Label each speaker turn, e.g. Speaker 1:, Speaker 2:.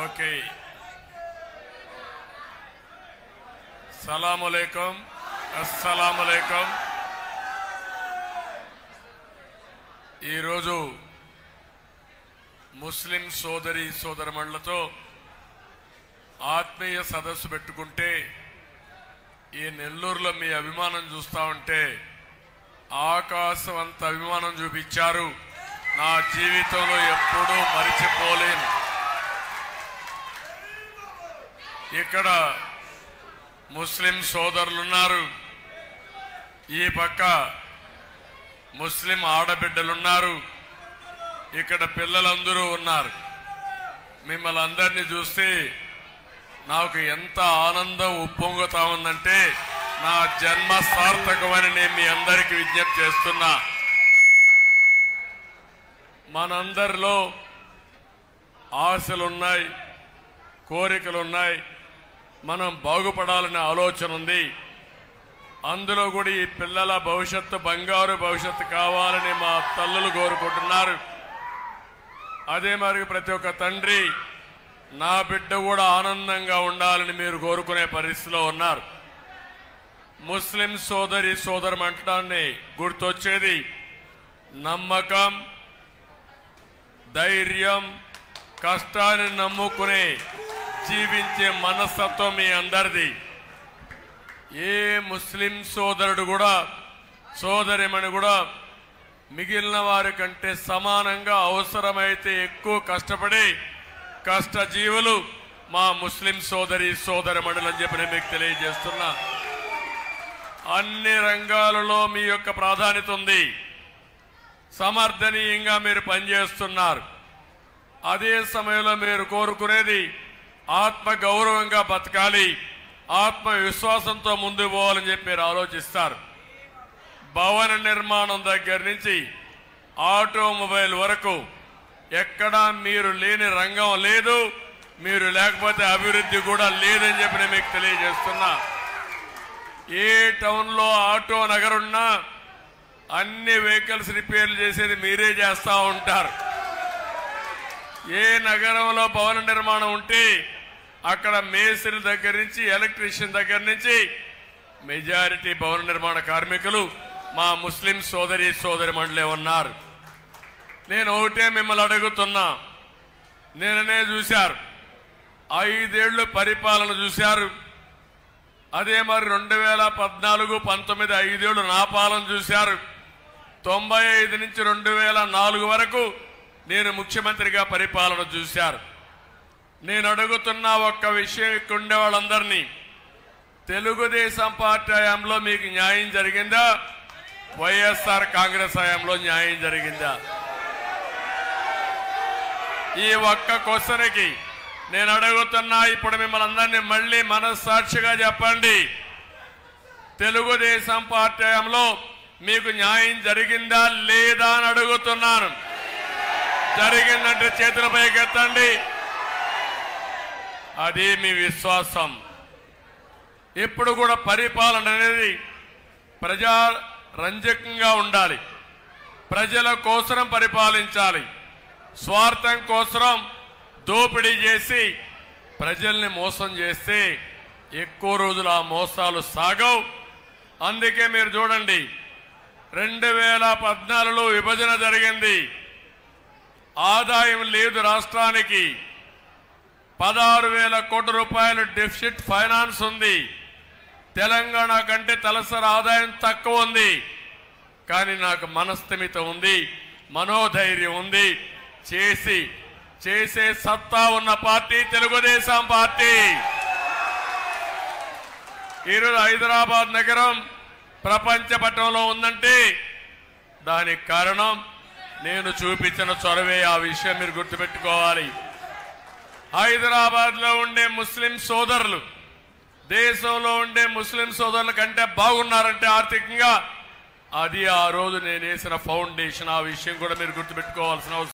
Speaker 1: Okay, సలాములేకం, అస్సలాములేకం. ఈరోజు ముస్లిం సోదరి సోదరమణులతో ఆత్మీయ సదస్సు పెట్టుకుంటే ఈ నెల్లూరులో మీ అభిమానం చూస్తా ఉంటే ఆకాశం అంత అభిమానం చూపించారు. నా జీవితంలో ఎప్పుడూ మరిచిపోలేను. ఇక్కడ ముస్లిం సోదరులున్నారు, ఈ పక్క ముస్లిం ఆడబిడ్డలున్నారు, ఇక్కడ పిల్లలందరూ ఉన్నారు. మిమ్మల్ని అందరినీ చూస్తే నాకు ఎంత ఆనందం ఉప్పొంగుతా ఉందంటే నా జన్మ సార్థకమని నేను మీ అందరికీ విజ్ఞప్తి చేస్తున్నా. మనందరిలో ఆశలున్నాయి, కోరికలున్నాయి, మనం బాగుపడాలనే ఆలోచన ఉంది. అందులో కూడా ఈ పిల్లల భవిష్యత్తు బంగారు భవిష్యత్తు కావాలని మా తల్లులు కోరుకుంటున్నారు. అదే మరి ప్రతి ఒక్క తండ్రి నా బిడ్డ కూడా ఆనందంగా ఉండాలని మీరు కోరుకునే పరిస్థితిలో ఉన్నారు. ముస్లిం సోదరి సోదరమంటాన్ని గుర్తొచ్చేది నమ్మకం, ధైర్యం, కష్టాన్ని నమ్ముకునే జీవించే మనస్తత్వం మీ అందరిది. ఏ ముస్లిం సోదరుడు కూడా సోదరిమణి కూడా మిగిలిన వారి కంటే సమానంగా అవసరమైతే ఎక్కువ కష్టపడి కష్టజీవులు మా ముస్లిం సోదరి సోదరిమణులని చెప్పి నేను మీకు తెలియజేస్తున్నా. అన్ని రంగాలలో మీ యొక్క ప్రాధాన్యత ఉంది. సమర్థనీయంగా మీరు పనిచేస్తున్నారు. అదే సమయంలో మీరు కోరుకునేది ఆత్మ గౌరవంగా బతకాలి, ఆత్మవిశ్వాసంతో ముందుకు పోవాలని చెప్పి మీరు ఆలోచిస్తారు. భవన నిర్మాణం దగ్గర నుంచి ఆటోమొబైల్ వరకు ఎక్కడా మీరు లేని రంగం లేదు, మీరు లేకపోతే అభివృద్ధి కూడా లేదని చెప్పి నేను మీకు తెలియజేస్తున్నా. ఏ టౌన్లో ఆటో నగరున్నా అన్ని వెహికల్స్ రిపేర్లు చేసేది మీరే చేస్తూ ఉంటారు. ఏ నగరంలో భవన నిర్మాణం ఉంటే అక్కడ మేస్త్రి దగ్గర నుంచి ఎలక్ట్రీషియన్ దగ్గర నుంచి మెజారిటీ భవన నిర్మాణ కార్మికులు మా ముస్లిం సోదరి సోదరిమణులే ఉన్నారు. నేను ఒకటే మిమ్మల్ని అడుగుతున్నా, నేననే చూశారు, 5 ఏళ్లు పరిపాలన చూశారు. అదే మరి 2014, 19 5 ఏళ్లు నా పాలన చూశారు. 95 నుంచి 2004 వరకు నేను ముఖ్యమంత్రిగా పరిపాలన చూశారు. నేను అడుగుతున్న ఒక్క విషయం, ఇక్కడ ఉండే వాళ్ళందరినీ, తెలుగుదేశం పార్టీ హయాంలో మీకు న్యాయం జరిగిందా? వైఎస్ఆర్ కాంగ్రెస్ హయాంలో న్యాయం జరిగిందా? ఈ ఒక్క క్వశ్చన్కి నేను అడుగుతున్నా. ఇప్పుడు మిమ్మల్ని అందరినీ మళ్ళీ మనస్సాక్షిగా చెప్పండి, తెలుగుదేశం పార్టీ హయాంలో మీకు న్యాయం జరిగిందా లేదా అని అడుగుతున్నాను. జరిగిందంటే చేతుల పైకెత్తండి. అది మీ విశ్వాసం. ఇప్పుడు కూడా పరిపాలన అనేది ప్రజా రంజకంగా ఉండాలి, ప్రజల కోసం పరిపాలించాలి. స్వార్థం కోసం దోపిడీ చేసి ప్రజల్ని మోసం చేస్తే ఎక్కువ రోజులు ఆ మోసాలు సాగవు. అందుకే మీరు చూడండి, 2014లో విభజన జరిగింది, ఆదాయం లేదు రాష్ట్రానికి, 16,000 కోట్ల రూపాయలు డెఫిసిట్ ఫైనాన్స్ ఉంది. తెలంగాణ కంటే తలసరి ఆదాయం తక్కువ ఉంది. కానీ నాకు మనస్థిమిత ఉంది, మనోధైర్యం ఉంది. చేసే సత్తా ఉన్న పార్టీ తెలుగుదేశం పార్టీ. ఈరోజు హైదరాబాద్ నగరం ప్రపంచ పటంలో ఉందంటే దానికి కారణం నేను చూపించిన చొరవే. ఆ విషయం మీరు గుర్తుపెట్టుకోవాలి. హైదరాబాద్ లో ఉండే ముస్లిం సోదరులు దేశంలో ఉండే ముస్లిం సోదరుల కంటే బాగున్నారంటే ఆర్థికంగా, అది ఆ రోజు నేను వేసిన ఫౌండేషన్. ఆ విషయం కూడా మీరు గుర్తుపెట్టుకోవాల్సిన అవసరం